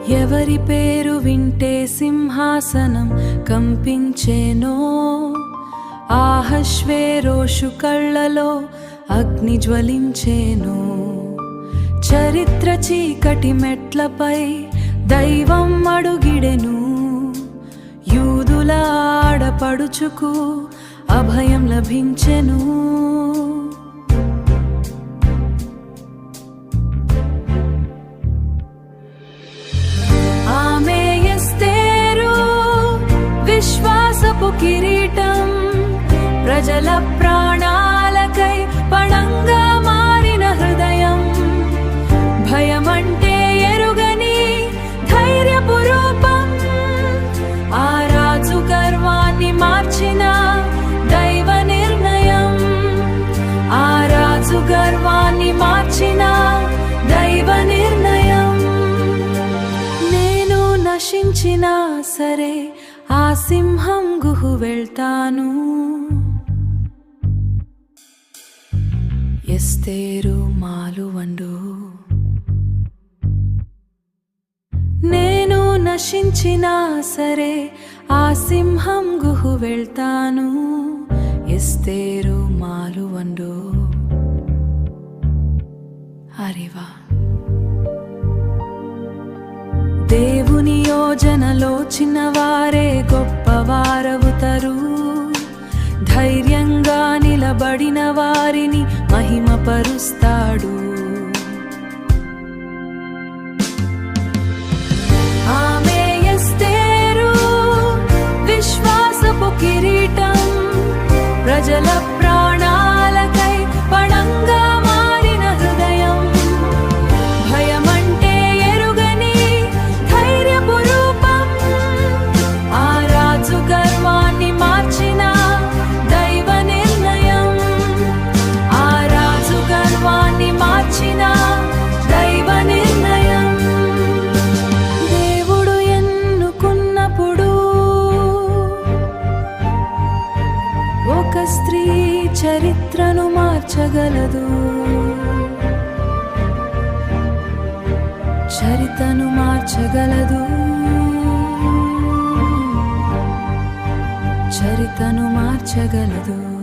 ఎవరి పేరు వింటే సింహాసనం కంపించేనో, ఆహశ్వేరోషు కళ్ళలో అగ్ని జ్వలించేను. చరిత్ర చీకటి మెట్లపై దైవం అడుగిడెను. యూదుల ఆడపడుచుకు అభయం లభించెను. ఆమె ఎస్తేరు, విశ్వాసపు కిరీటం, ప్రజల ప్రాణాలకై పణంగా మారిన హృదయం. భయమంటే ఎరుగని ధైర్యపు రూపం, ఆ రాజు గర్వాన్ని మార్చిన దైవ నిర్ణయం. ఆ రాజు గర్వాన్ని మార్చిన దైవ నిర్ణయం. నేను నశించినా సరే ఆ సింహం గుహు వెళ్తాను. ఎస్తేరు మాలువండు. నేను నశించినా సరే ఆ సింహం గుహు వెళ్తాను. ఎస్తేరు మాలువండు. అరివా దేవుని యోజనలో చిన్నవారే గొప్పవారవుతారు. ధైర్యంగా నిలబడిన వారిని మహిమపరుస్తాడు. ఆమె ఎస్తేరు, విశ్వాసపు కిరీటం, ప్రజల ప్రాణాలకై పణంగా మారిన హృదయం. భయమంటే ఎరుగని ధైర్యపు రూపం, ఆ రాజు గర్వాన్ని మార్చిన దైవ నిర్ణయం. ఆ రాజు గర్వాన్ని మార్చిన దైవ నిర్ణయం. దేవుడు ఎన్నుకున్నప్పుడు ఒక స్త్రీ చరిత్రను మార్చగలదు. చరిత్రను మార్చగలదు. చరిత్రను మార్చగలదు.